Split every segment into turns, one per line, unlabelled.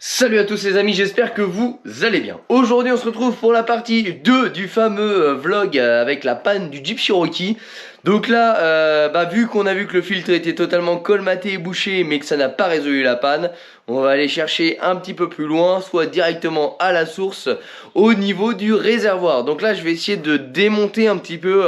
Salut à tous les amis, j'espère que vous allez bien. Aujourd'hui on se retrouve pour la partie 2 du fameux vlog avec la panne du Jeep Cherokee. Donc là, vu qu'on a vu que le filtre était totalement colmaté et bouché mais que ça n'a pas résolu la panne, on va aller chercher un petit peu plus loin, soit directement à la source au niveau du réservoir. Donc là je vais essayer de démonter un petit peu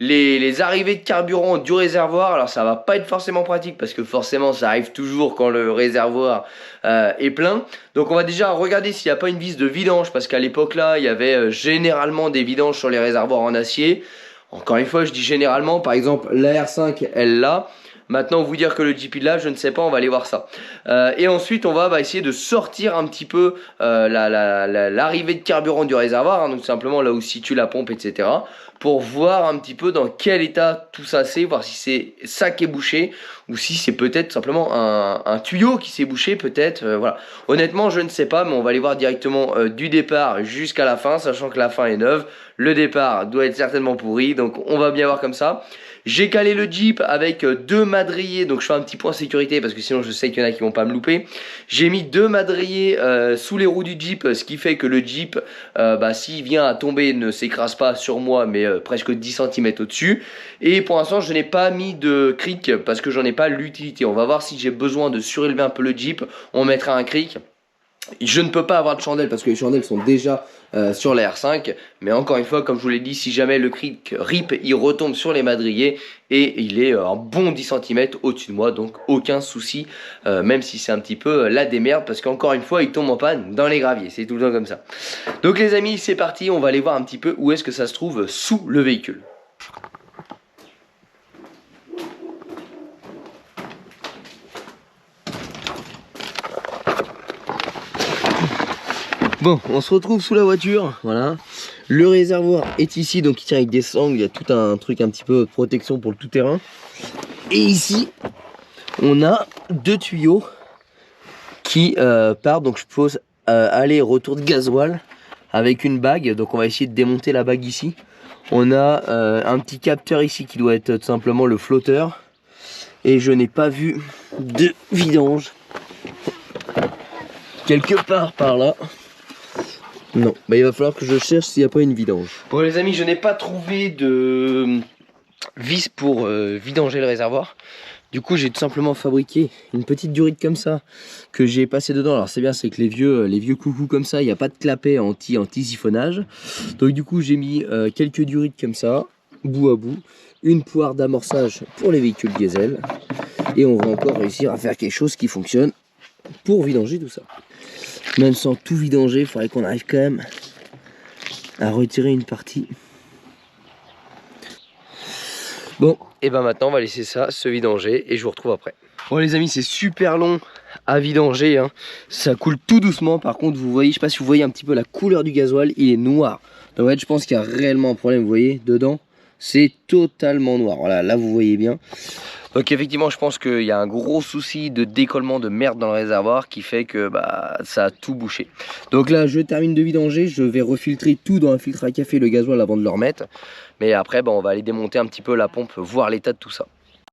les arrivées de carburant du réservoir. Alors ça va pas être forcément pratique parce que forcément ça arrive toujours quand le réservoir est plein. Donc on va déjà regarder s'il n'y a pas une vis de vidange, parce qu'à l'époque là il y avait généralement des vidanges sur les réservoirs en acier. Encore une fois je dis généralement, par exemple la R5 elle l'a. Maintenant vous dire que le Jeep il l'a, je ne sais pas, on va aller voir ça. Et ensuite on va essayer de sortir un petit peu l'arrivée de carburant du réservoir, hein, donc simplement là où se situe la pompe, etc. Pour voir un petit peu dans quel état tout ça c'est, voir si c'est ça qui est bouché ou si c'est peut-être simplement un tuyau qui s'est bouché peut-être, voilà. Honnêtement je ne sais pas, mais on va aller voir directement du départ jusqu'à la fin, sachant que la fin est neuve. Le départ doit être certainement pourri, donc on va bien voir comme ça. J'ai calé le Jeep avec deux madriers, donc je fais un petit point sécurité parce que sinon je sais qu'il y en a qui vont pas me louper. J'ai mis deux madriers sous les roues du Jeep, ce qui fait que le Jeep, s'il vient à tomber, ne s'écrase pas sur moi, mais presque 10 cm au-dessus. Et pour l'instant je n'ai pas mis de cric parce que j'en ai pas l'utilité. On va voir si j'ai besoin de surélever un peu le Jeep, on mettra un cric. Je ne peux pas avoir de chandelle parce que les chandelles sont déjà sur la R5. Mais encore une fois, comme je vous l'ai dit, si jamais le cric rip, il retombe sur les madriers et il est un bon 10 cm au-dessus de moi. Donc aucun souci, même si c'est un petit peu la démerde, parce qu'encore une fois, il tombe en panne dans les graviers. C'est tout le temps comme ça. Donc les amis, c'est parti. On va aller voir un petit peu où est-ce que ça se trouve sous le véhicule. Bon, on se retrouve sous la voiture, voilà. Le réservoir est ici, donc il tient avec des sangles, il y a tout un truc un petit peu de protection pour le tout-terrain. Et ici, on a deux tuyaux qui partent, donc je pose aller-retour de gasoil avec une bague. Donc on va essayer de démonter la bague ici. On a un petit capteur ici qui doit être tout simplement le flotteur. Et je n'ai pas vu de vidange quelque part par là. Non, il va falloir que je cherche s'il n'y a pas une vidange. Bon les amis, je n'ai pas trouvé de vis pour vidanger le réservoir. Du coup j'ai tout simplement fabriqué une petite durite comme ça que j'ai passé dedans. Alors c'est bien, c'est que les vieux coucous comme ça, il n'y a pas de clapet anti-siphonnage. Donc du coup j'ai mis quelques durites comme ça, bout à bout. Une poire d'amorçage pour les véhicules diesel. Et on va encore réussir à faire quelque chose qui fonctionne pour vidanger tout ça. Même sans tout vidanger, il faudrait qu'on arrive quand même à retirer une partie. Bon, et maintenant on va laisser ça se vidanger et je vous retrouve après. Bon les amis, c'est super long à vidanger, hein. Ça coule tout doucement. Par contre vous voyez, je sais pas si vous voyez un petit peu la couleur du gasoil, il est noir. Donc en fait je pense qu'il y a réellement un problème, vous voyez, dedans c'est totalement noir. Voilà, là vous voyez bien. Donc effectivement je pense qu'il y a un gros souci de décollement de merde dans le réservoir qui fait que ça a tout bouché. Donc là je termine de vidanger, je vais refiltrer tout dans un filtre à café, le gasoil, avant de le remettre. Mais après on va aller démonter un petit peu la pompe, voir l'état de tout ça.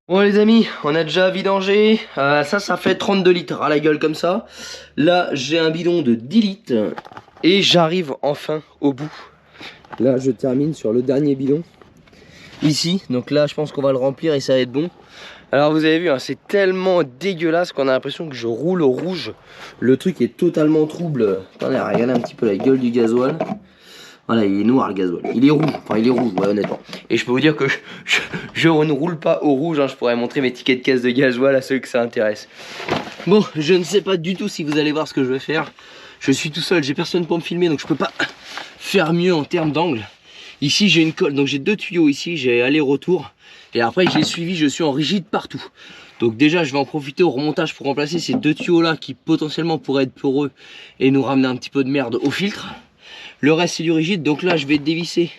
Bon les amis, on a déjà vidangé, ça fait 32 litres à la gueule comme ça. Là j'ai un bidon de 10 litres et j'arrive enfin au bout. Là je termine sur le dernier bidon ici, donc là je pense qu'on va le remplir et ça va être bon. Alors vous avez vu, hein, c'est tellement dégueulasse qu'on a l'impression que je roule au rouge. Le truc est totalement trouble. Attendez, regardez un petit peu la gueule du gasoil. Voilà, il est noir le gasoil. Il est rouge, enfin il est rouge, ouais, honnêtement. Et je peux vous dire que je ne roule pas au rouge, hein. Je pourrais montrer mes tickets de caisse de gasoil à ceux que ça intéresse. Bon, je ne sais pas du tout si vous allez voir ce que je vais faire. Je suis tout seul, j'ai personne pour me filmer, donc je peux pas faire mieux en termes d'angle. Ici j'ai une colle, donc j'ai deux tuyaux ici, j'ai aller-retour. Et après j'ai suivi, je suis en rigide partout. Donc déjà je vais en profiter au remontage pour remplacer ces deux tuyaux là qui potentiellement pourraient être poreux et nous ramener un petit peu de merde au filtre. Le reste c'est du rigide, donc là je vais dévisser,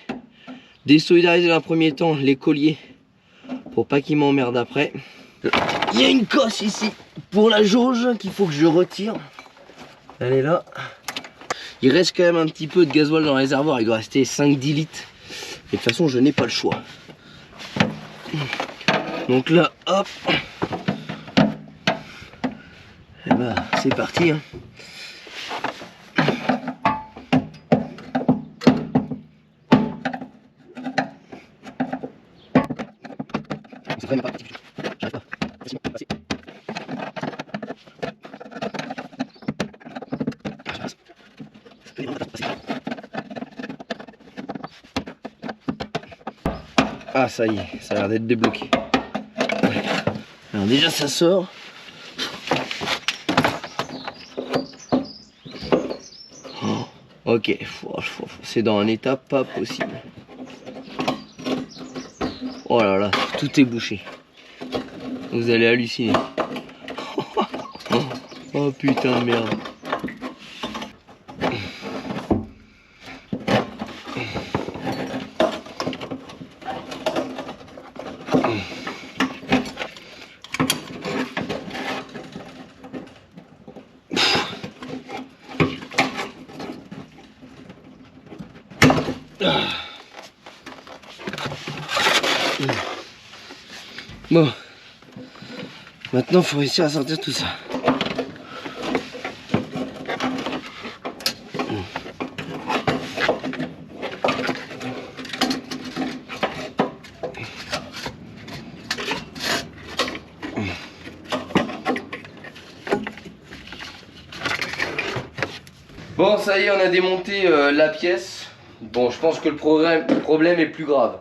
désolidariser dans un premier temps les colliers pour pas qu'ils m'emmerdent après. Il y a une cosse ici pour la jauge qu'il faut que je retire. Elle est là. Il reste quand même un petit peu de gasoil dans le réservoir, il doit rester 5-10 litres. Et de toute façon je n'ai pas le choix. Donc là, hop. Et c'est parti, hein. Ah ça y est, ça a l'air d'être débloqué. Alors déjà ça sort. Oh, ok, c'est dans un état pas possible. Oh là là, tout est bouché. Vous allez halluciner. Oh putain de merde. Bon, maintenant il faut réussir à sortir tout ça. Bon, ça y est, on a démonté la pièce. Bon, je pense que le problème est plus grave.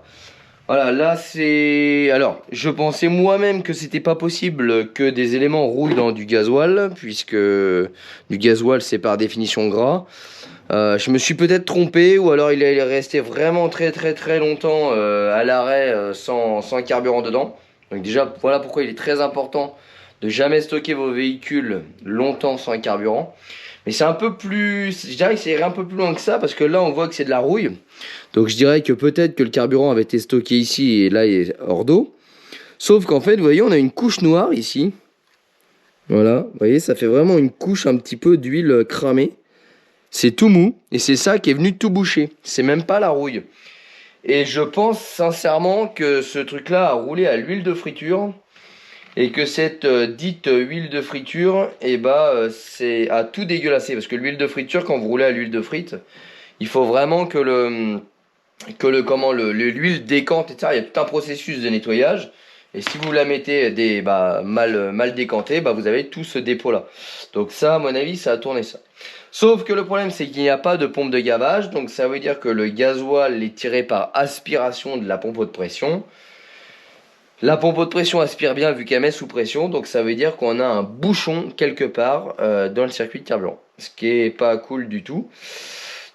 Voilà, là c'est... Alors, je pensais moi-même que c'était pas possible que des éléments roulent dans du gasoil, puisque du gasoil c'est par définition gras. Je me suis peut-être trompé, ou alors il est resté vraiment très longtemps à l'arrêt sans carburant dedans. Donc déjà, voilà pourquoi il est très important de jamais stocker vos véhicules longtemps sans carburant. Mais c'est un peu plus, je dirais que c'est un peu plus loin que ça, parce que là on voit que c'est de la rouille. Donc je dirais que peut-être que le carburant avait été stocké ici et là il est hors d'eau. Sauf qu'en fait, vous voyez, on a une couche noire ici. Voilà, vous voyez, ça fait vraiment une couche un petit peu d'huile cramée. C'est tout mou et c'est ça qui est venu tout boucher. C'est même pas la rouille. Et je pense sincèrement que ce truc-là a roulé à l'huile de friture. Et que cette dite huile de friture, eh ben, c'est à tout dégueulasser. Parce que l'huile de friture, quand vous roulez à l'huile de frite, il faut vraiment que l'huile décante, etc. Il y a tout un processus de nettoyage. Et si vous la mettez mal décantée, vous avez tout ce dépôt-là. Donc ça, à mon avis, ça a tourné ça. Sauf que le problème, c'est qu'il n'y a pas de pompe de gavage. Donc ça veut dire que le gasoil est tiré par aspiration de la pompe haute pression. La pompe haute pression aspire bien vu qu'elle met sous pression, donc ça veut dire qu'on a un bouchon quelque part dans le circuit de carburant, ce qui est pas cool du tout.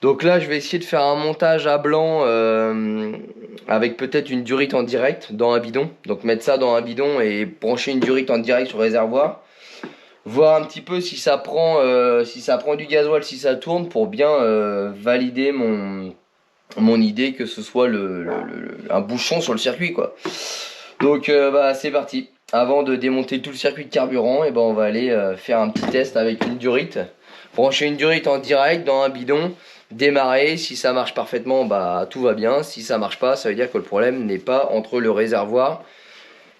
Donc là je vais essayer de faire un montage à blanc avec peut-être une durite en direct dans un bidon. Donc mettre ça dans un bidon et brancher une durite en direct sur le réservoir. Voir un petit peu si ça prend du gasoil, si ça tourne, pour bien valider mon idée que ce soit un bouchon sur le circuit quoi. Donc c'est parti. Avant de démonter tout le circuit de carburant, on va aller faire un petit test avec une durite. Brancher une durite en direct dans un bidon, démarrer. Si ça marche parfaitement, tout va bien. Si ça marche pas, ça veut dire que le problème n'est pas entre le réservoir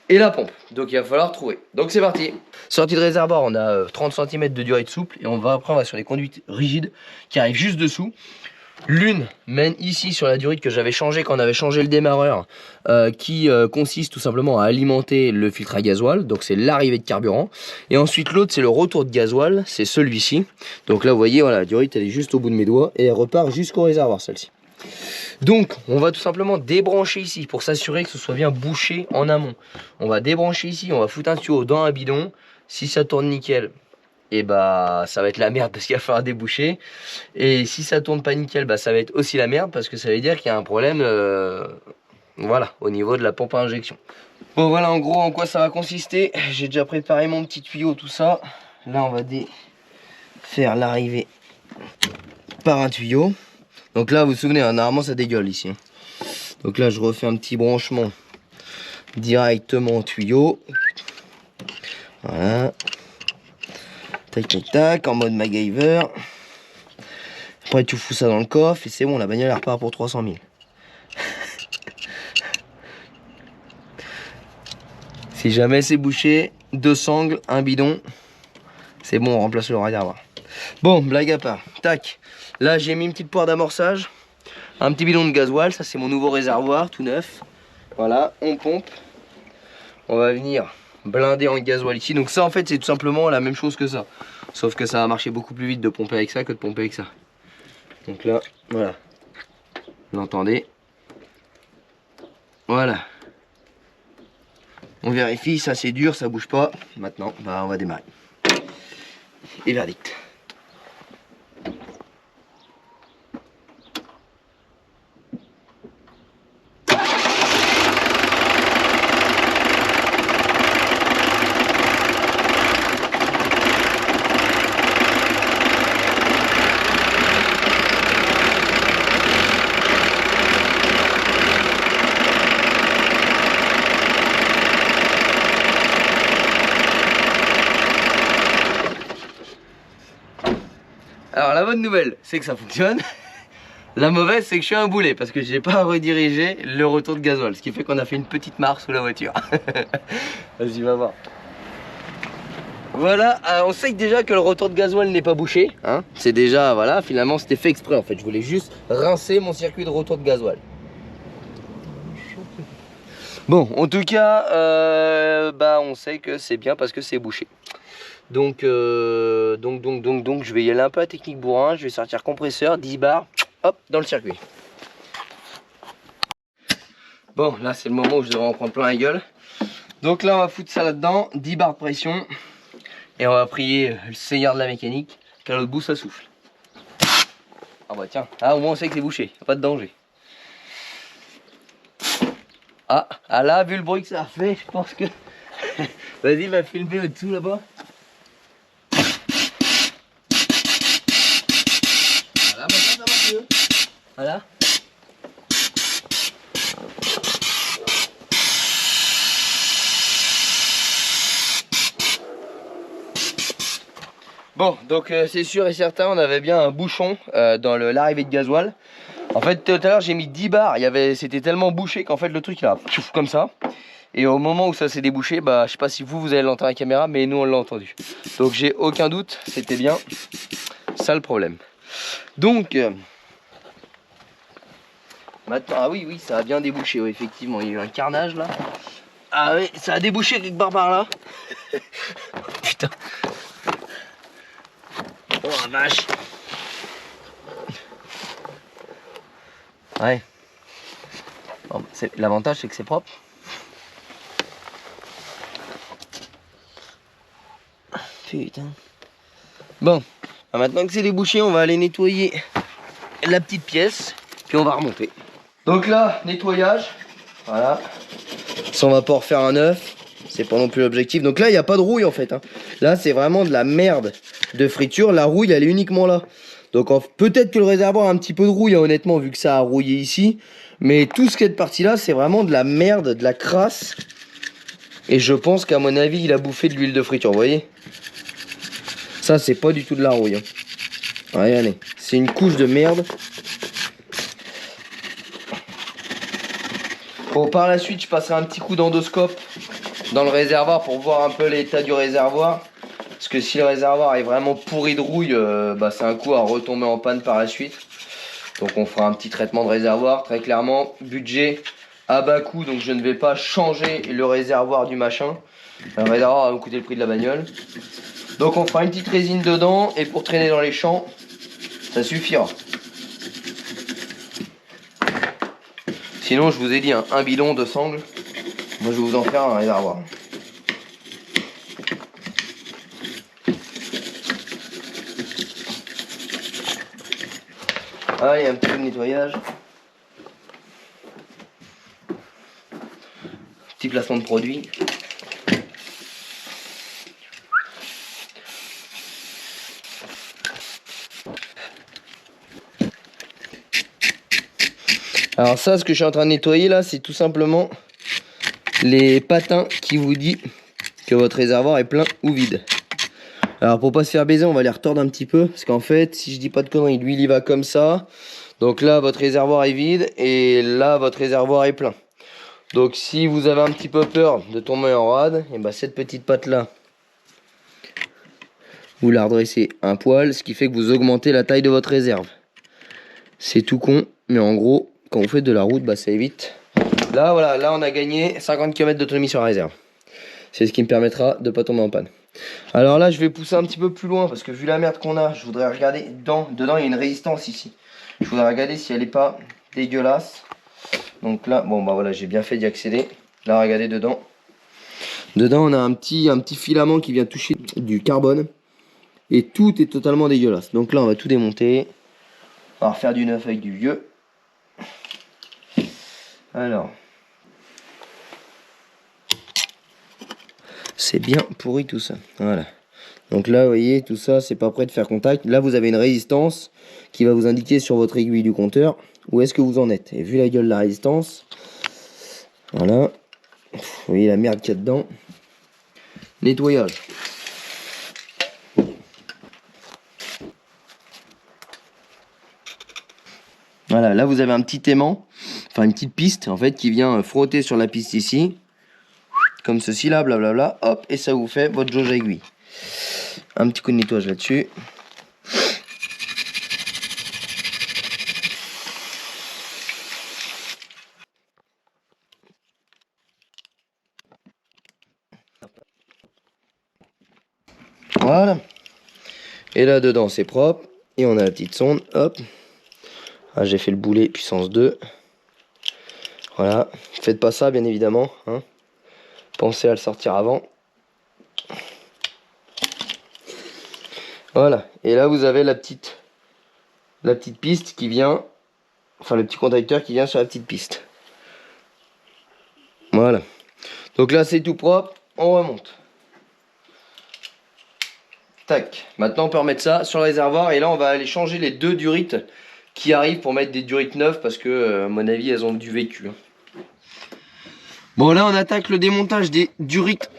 et la pompe. Donc il va falloir trouver. Donc c'est parti. Sortie de réservoir, on a 30 cm de durite souple et après on va sur les conduites rigides qui arrivent juste dessous. L'une mène ici sur la durite que j'avais changé quand on avait changé le démarreur, qui consiste tout simplement à alimenter le filtre à gasoil, donc c'est l'arrivée de carburant. Et ensuite l'autre c'est le retour de gasoil, c'est celui-ci. Donc là vous voyez, voilà, la durite elle est juste au bout de mes doigts et elle repart jusqu'au réservoir celle-ci. Donc on va tout simplement débrancher ici pour s'assurer que ce soit bien bouché en amont. On va débrancher ici, on va foutre un tuyau dans un bidon. Si ça tourne nickel, et ça va être la merde parce qu'il va falloir déboucher. Et si ça tourne pas nickel, ça va être aussi la merde parce que ça veut dire qu'il y a un problème voilà, au niveau de la pompe à injection. Bon voilà en gros en quoi ça va consister. J'ai déjà préparé mon petit tuyau, tout ça. Là on va faire l'arrivée par un tuyau. Donc là vous vous souvenez, normalement ça dégueule ici. Donc là je refais un petit branchement directement au tuyau. Voilà. Tac tac tac, en mode MacGyver. Après tu fous ça dans le coffre et c'est bon, la bagnole elle repart pour 300 000. Si jamais c'est bouché, 2 sangles, un bidon, c'est bon, on remplace le réservoir. Bon, blague à part, tac. Là j'ai mis une petite poire d'amorçage, un petit bidon de gasoil, ça c'est mon nouveau réservoir tout neuf. Voilà, on pompe. On va venir blinder en gasoil ici. Donc ça en fait c'est tout simplement la même chose que ça. Sauf que ça va marcher beaucoup plus vite de pomper avec ça que de pomper avec ça. Donc là, voilà. Vous entendez? Voilà. On vérifie, ça c'est dur, ça bouge pas. Maintenant, bah, on va démarrer. Et verdict. Alors la bonne nouvelle, c'est que ça fonctionne. La mauvaise, c'est que je suis un boulet parce que j'ai pas redirigé le retour de gasoil, ce qui fait qu'on a fait une petite mare sous la voiture. Vas-y, va voir. Voilà, on sait déjà que le retour de gasoil n'est pas bouché, hein. C'est déjà, voilà, finalement c'était fait exprès en fait. Je voulais juste rincer mon circuit de retour de gasoil. Bon, en tout cas, bah on sait que c'est bien parce que c'est bouché. Donc, je vais y aller un peu à technique bourrin. Je vais sortir compresseur, 10 bars, hop, dans le circuit. Bon, là c'est le moment où je devrais en prendre plein la gueule. Donc là on va foutre ça là-dedans, 10 bars de pression. Et on va prier le seigneur de la mécanique qu'à l'autre bout ça souffle. Ah bah tiens, ah au moins on sait que c'est bouché, pas de danger. Ah là, vu le bruit que ça a fait, je pense que... Vas-y, va filmer au-dessous là-bas. Voilà, maintenant ça marche mieux. Voilà. Bon, donc c'est sûr et certain, on avait bien un bouchon dans l'arrivée de gasoil. En fait, tout à l'heure, j'ai mis 10 bars. C'était tellement bouché qu'en fait, le truc, il a comme ça. Et au moment où ça s'est débouché, bah, je sais pas si vous allez l'entendre à la caméra, mais nous, on l'a entendu. Donc, j'ai aucun doute, c'était bien ça le problème. Donc, maintenant, ah oui, ça a bien débouché, oui, effectivement. Il y a eu un carnage, là. Ah oui, ça a débouché quelque part par là. Putain. Oh la vache. Ouais. Bon, l'avantage c'est que c'est propre. Putain. Bon, maintenant que c'est débouché, on va aller nettoyer la petite pièce, puis on va remonter. Donc là, nettoyage. Voilà. Ça, on va pas refaire un œuf. C'est pas non plus l'objectif. Donc là, il n'y a pas de rouille en fait. Hein. Là, c'est vraiment de la merde de friture. La rouille, elle est uniquement là. Donc peut-être que le réservoir a un petit peu de rouille, hein, honnêtement, vu que ça a rouillé ici. Mais tout ce qui est de partie là, c'est vraiment de la merde, de la crasse. Et je pense qu'à mon avis, il a bouffé de l'huile de friture, vous voyez. Ça, c'est pas du tout de la rouille. Hein. Regardez, c'est une couche de merde. Bon, par la suite, je passerai un petit coup d'endoscope dans le réservoir pour voir un peu l'état du réservoir. Parce que si le réservoir est vraiment pourri de rouille, bah, c'est un coup à retomber en panne par la suite. Donc on fera un petit traitement de réservoir, très clairement. Budget à bas coût, donc je ne vais pas changer le réservoir du machin. Le réservoir va me coûter le prix de la bagnole. Donc on fera une petite résine dedans, et pour traîner dans les champs, ça suffira. Sinon, je vous ai dit, hein, un bidon de sangle, moi je vais vous en faire un réservoir. Ah, il y a un petit peu de nettoyage. Petit placement de produit. Alors ça, ce que je suis en train de nettoyer là, c'est tout simplement les patins qui vous dit que votre réservoir est plein ou vide. Alors pour pas se faire baiser, on va les retordre un petit peu, parce qu'en fait, si je dis pas de conneries, l'huile il va comme ça. Donc là, votre réservoir est vide, et là, votre réservoir est plein. Donc si vous avez un petit peu peur de tomber en rade, et bah cette petite patte là, vous la redressez un poil, ce qui fait que vous augmentez la taille de votre réserve. C'est tout con, mais en gros, quand vous faites de la route, bah ça évite. Là, voilà, là on a gagné 50 km d'autonomie sur la réserve. C'est ce qui me permettra de ne pas tomber en panne. Alors là, je vais pousser un petit peu plus loin parce que vu la merde qu'on a, je voudrais regarder dedans. Dedans, il y a une résistance ici. Je voudrais regarder si elle est pas dégueulasse. Donc là, bon bah voilà, j'ai bien fait d'y accéder. Là, regardez dedans. Dedans, on a un petit filament qui vient toucher du carbone. Et tout est totalement dégueulasse. Donc là, on va tout démonter. On va refaire du neuf avec du vieux. Alors. C'est bien pourri tout ça. Voilà. Donc là, vous voyez, tout ça, c'est pas prêt de faire contact. Là, vous avez une résistance qui va vous indiquer sur votre aiguille du compteur où est-ce que vous en êtes. Et vu la gueule de la résistance, voilà. Vous voyez la merde qu'il y a dedans. Nettoyage. Voilà, là vous avez un petit aimant, enfin une petite piste en fait qui vient frotter sur la piste ici. Comme ceci là, blablabla, hop, et ça vous fait votre jauge à aiguille. Un petit coup de nettoyage là-dessus. Voilà. Et là dedans c'est propre. Et on a la petite sonde, hop. Ah, j'ai fait le boulet puissance 2. Voilà. Faites pas ça bien évidemment. Hein. Pensez à le sortir avant. Voilà. Et là vous avez la petite piste qui vient. Enfin le petit contacteur qui vient sur la petite piste. Voilà. Donc là c'est tout propre. On remonte. Tac. Maintenant on peut remettre ça sur le réservoir. Et là on va aller changer les deux durites qui arrivent pour mettre des durites neuves. Parce que à mon avis elles ont du vécu. Bon là on attaque le démontage des durites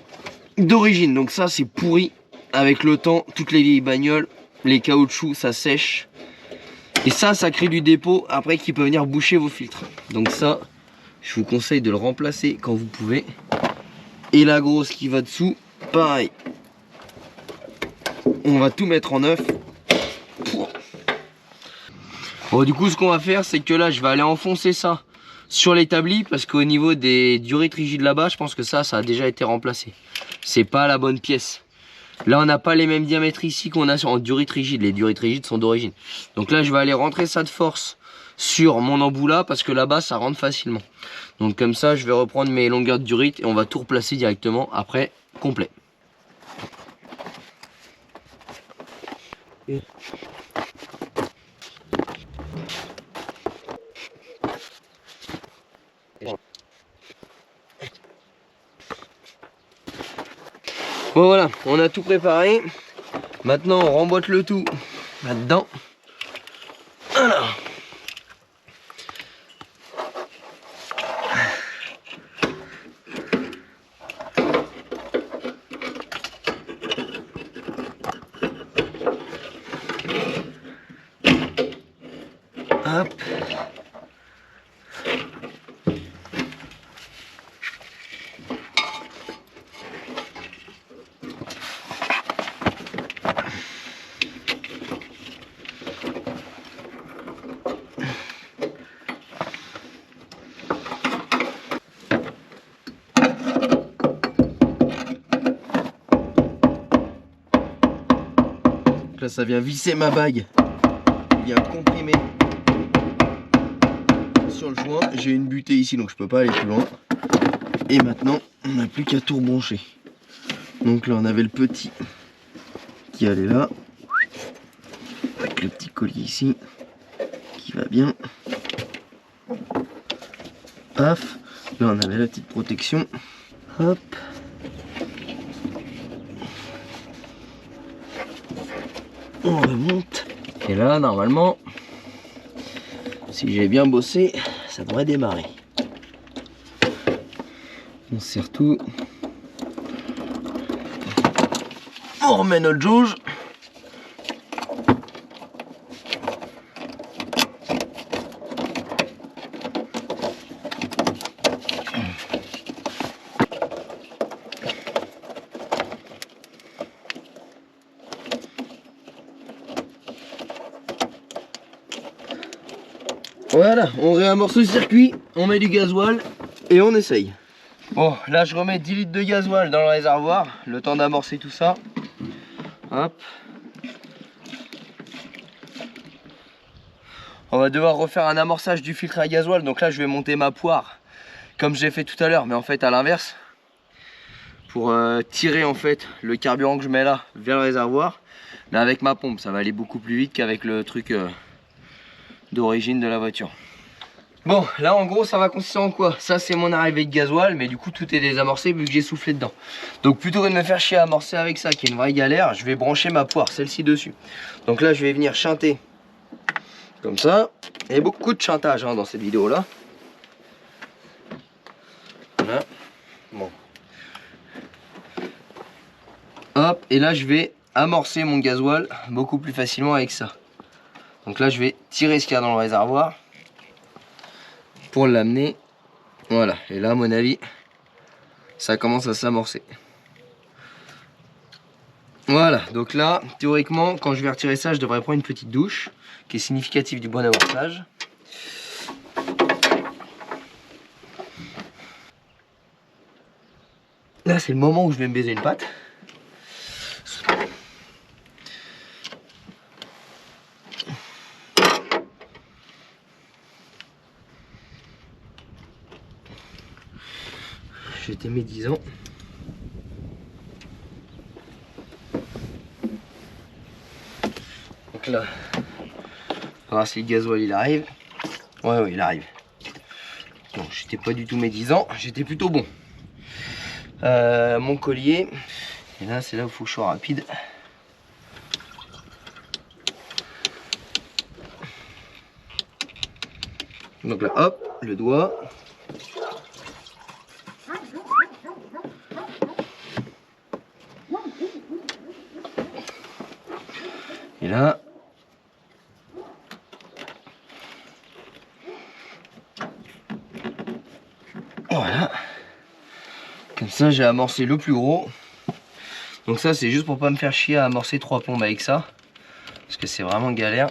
d'origine. Donc ça c'est pourri. Avec le temps, toutes les vieilles bagnoles, les caoutchoucs ça sèche. Et ça crée du dépôt après qui peut venir boucher vos filtres. Donc ça je vous conseille de le remplacer quand vous pouvez. Et la grosse qui va dessous, pareil. On va tout mettre en neuf. Bon du coup ce qu'on va faire c'est que là je vais aller enfoncer ça sur l'établi. Parce qu'au niveau des durites rigides là-bas, je pense que ça a déjà été remplacé. C'est pas la bonne pièce. Là on n'a pas les mêmes diamètres ici qu'on a en durites rigides. Les durites rigides sont d'origine. Donc là je vais aller rentrer ça de force sur mon embout là. Parce que là-bas ça rentre facilement. Donc comme ça je vais reprendre mes longueurs de durite. Et on va tout replacer directement après complet. Bon voilà, on a tout préparé. Maintenant on remboîte le tout là-dedans. Alors. Hop. Là ça vient visser ma bague, il vient comprimer sur le joint. J'ai une butée ici donc je peux pas aller plus loin. Et maintenant on n'a plus qu'à tout rebrancher. Donc là on avait le petit qui allait là, avec le petit collier ici qui va bien. Paf, là on avait la petite protection. Hop. On remonte. Et là, normalement, si j'ai bien bossé, ça devrait démarrer. On serre tout. On remet notre jauge. Voilà, on réamorce le circuit, on met du gasoil et on essaye. Bon, là je remets 10 litres de gasoil dans le réservoir, le temps d'amorcer tout ça. Hop. On va devoir refaire un amorçage du filtre à gasoil. Donc là je vais monter ma poire comme j'ai fait tout à l'heure, mais en fait à l'inverse. Pour tirer en fait le carburant que je mets là vers le réservoir. Mais avec ma pompe, ça va aller beaucoup plus vite qu'avec le truc d'origine de la voiture. Bon, là en gros ça va consister en quoi? Ça c'est mon arrivée de gasoil, mais du coup tout est désamorcé vu que j'ai soufflé dedans. Donc plutôt que de me faire chier à amorcer avec ça, qui est une vraie galère, je vais brancher ma poire, celle-ci dessus. Donc là je vais venir chanter comme ça. Il y a beaucoup de chantage hein, dans cette vidéo là. Voilà. Bon. Hop, et là je vais amorcer mon gasoil beaucoup plus facilement avec ça. Donc là je vais tirer ce qu'il y a dans le réservoir pour l'amener. Voilà, et là à mon avis ça commence à s'amorcer. Voilà, donc là théoriquement quand je vais retirer ça je devrais prendre une petite douche qui est significative du bon amorçage. Là c'est le moment où je vais me baiser une patte. J'étais mes 10 ans. Donc là, on va voir si le gasoil il arrive. Ouais, il arrive. Bon, j'étais pas du tout mes 10 ans, j'étais plutôt bon. Mon collier. Et là, c'est là où il faut que je sois rapide. Donc là, hop, le doigt. Et là, voilà. Comme ça, j'ai amorcé le plus gros. Donc ça, c'est juste pour pas me faire chier à amorcer 3 plombes avec ça. Parce que c'est vraiment galère.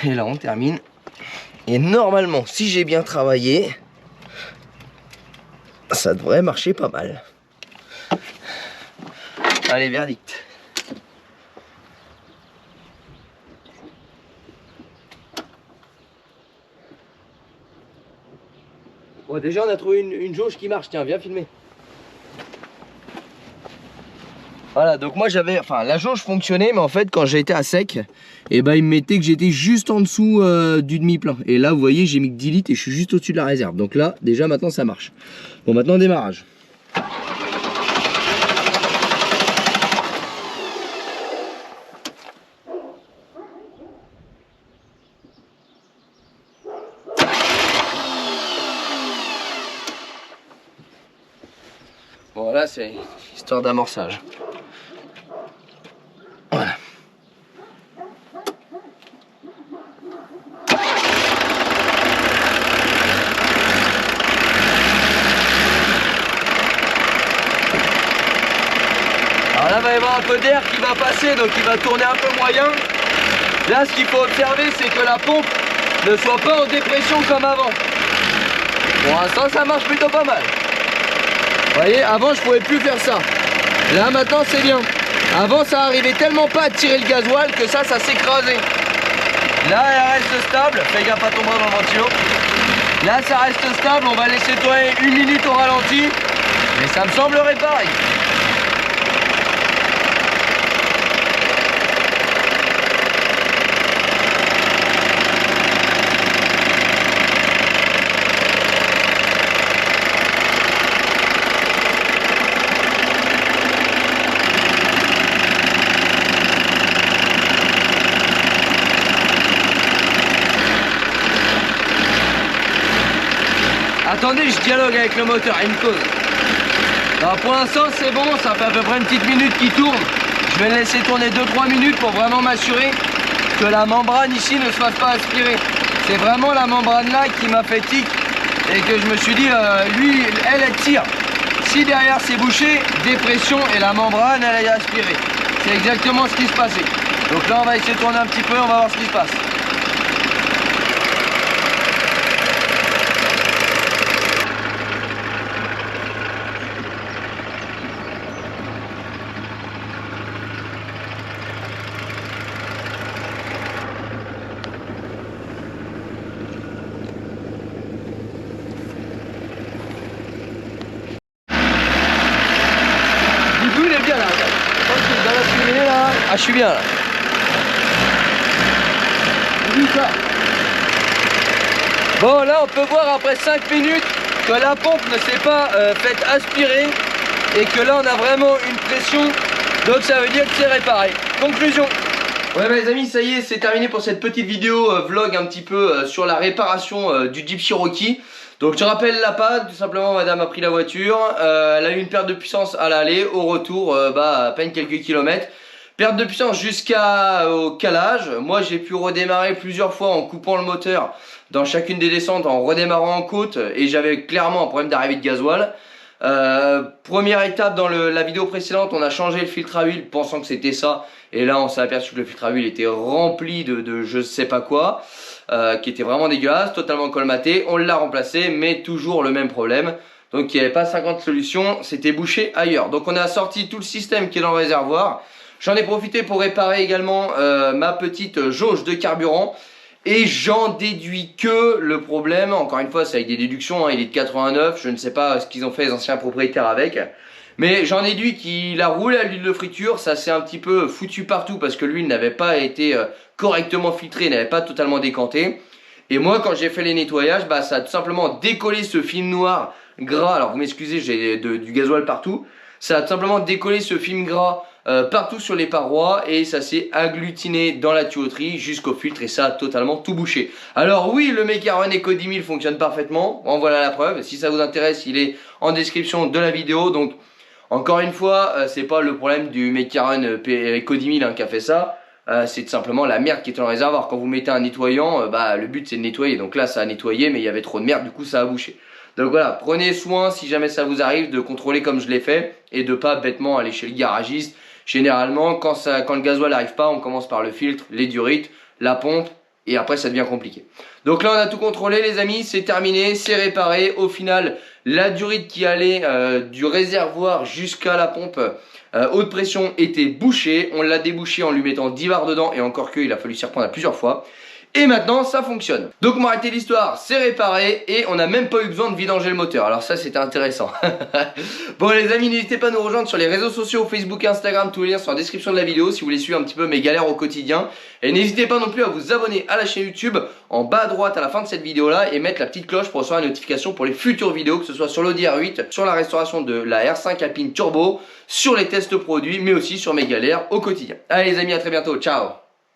Et là, on termine. Et normalement, si j'ai bien travaillé, ça devrait marcher pas mal. Allez, verdict. Bon, déjà, on a trouvé une jauge qui marche. Tiens, viens filmer. Voilà, donc moi j'avais, enfin la jauge fonctionnait, mais en fait quand j'ai été à sec, et ben il me mettait que j'étais juste en dessous du demi-plein. Et là vous voyez j'ai mis que 10 litres et je suis juste au-dessus de la réserve. Donc là déjà maintenant ça marche. Bon maintenant démarrage. Bon là c'est histoire d'amorçage. Voilà. Alors là, il va y avoir un peu d'air qui va passer, donc il va tourner un peu moyen. Là, ce qu'il faut observer, c'est que la pompe ne soit pas en dépression comme avant. Pour l'instant, ça marche plutôt pas mal. Vous voyez, avant, je pouvais plus faire ça. Là, maintenant, c'est bien. Avant, ça arrivait tellement pas à tirer le gasoil que ça s'écrasait. Là, elle reste stable. Fais gaffe à ton bras dans le ventilo. Là, ça reste stable. On va laisser tourner 1 minute au ralenti. Mais ça me semblerait pareil. Attendez, je dialogue avec le moteur, il me cause. Alors pour l'instant c'est bon, ça fait à peu près une petite minute qui tourne. Je vais le laisser tourner 2-3 minutes pour vraiment m'assurer que la membrane ici ne se fasse pas aspirer. C'est vraiment la membrane là qui m'a fait tic et que je me suis dit, lui, elle tire. Si derrière c'est bouché, dépression et la membrane elle est aspirée. C'est exactement ce qui se passait. Donc là on va essayer de tourner un petit peu, on va voir ce qui se passe. je suis bien là. Vu ça. Bon, là on peut voir après 5 minutes que la pompe ne s'est pas faite aspirer et que là on a vraiment une pression, donc ça veut dire que c'est réparé. Conclusion. Ouais bah les amis, ça y est, c'est terminé pour cette petite vidéo vlog un petit peu sur la réparation du Jeep Cherokee. Donc je rappelle la panne, tout simplement madame a pris la voiture, elle a eu une perte de puissance à l'aller, au retour à peine quelques kilomètres. Perte de puissance jusqu'au calage. Moi j'ai pu redémarrer plusieurs fois en coupant le moteur dans chacune des descentes, en redémarrant en côte, et j'avais clairement un problème d'arrivée de gasoil. Première étape dans la vidéo précédente, on a changé le filtre à huile pensant que c'était ça, et là on s'est aperçu que le filtre à huile était rempli de je sais pas quoi, qui était vraiment dégueulasse, totalement colmaté. On l'a remplacé mais toujours le même problème, donc il n'y avait pas 50 solutions, c'était bouché ailleurs. Donc on a sorti tout le système qui est dans le réservoir. J'en ai profité pour réparer également ma petite jauge de carburant. Et j'en déduis que le problème, encore une fois c'est avec des déductions, hein, il est de 89, je ne sais pas ce qu'ils ont fait les anciens propriétaires avec. Mais j'en déduis qu'il a roulé à l'huile de friture, ça s'est un petit peu foutu partout parce que l'huile n'avait pas été correctement filtrée, n'avait pas totalement décanté. Et moi quand j'ai fait les nettoyages, bah, ça a tout simplement décollé ce film noir gras, alors vous m'excusez j'ai du gasoil partout. Ça a tout simplement décollé ce film gras partout sur les parois et ça s'est agglutiné dans la tuyauterie jusqu'au filtre et ça a totalement tout bouché. Alors oui, le Mecaren Eco 10 000 fonctionne parfaitement, en voilà la preuve. Si ça vous intéresse, il est en description de la vidéo. Donc encore une fois, c'est pas le problème du Mecaren Eco 10 000 hein, qui a fait ça. C'est tout simplement la merde qui est dans le réservoir. Quand vous mettez un nettoyant, le but c'est de nettoyer. Donc là ça a nettoyé mais il y avait trop de merde, du coup ça a bouché. Donc voilà, prenez soin si jamais ça vous arrive de contrôler comme je l'ai fait et de pas bêtement aller chez le garagiste. Généralement quand le gasoil n'arrive pas, on commence par le filtre, les durites, la pompe et après ça devient compliqué. Donc là on a tout contrôlé les amis, c'est terminé, c'est réparé. Au final la durite qui allait du réservoir jusqu'à la pompe haute pression était bouchée. On l'a débouché en lui mettant 10 bars dedans et encore que il a fallu s'y reprendre à plusieurs fois. Et maintenant ça fonctionne. Donc pour arrêter l'histoire, c'est réparé et on n'a même pas eu besoin de vidanger le moteur. Alors ça c'était intéressant. Bon les amis, n'hésitez pas à nous rejoindre sur les réseaux sociaux, Facebook et Instagram, tous les liens sont en description de la vidéo si vous voulez suivre un petit peu mes galères au quotidien. Et n'hésitez pas non plus à vous abonner à la chaîne YouTube en bas à droite à la fin de cette vidéo là et mettre la petite cloche pour recevoir la notification pour les futures vidéos, que ce soit sur l'Audi R8, sur la restauration de la R5 Alpine Turbo, sur les tests produits mais aussi sur mes galères au quotidien. Allez les amis, à très bientôt, ciao.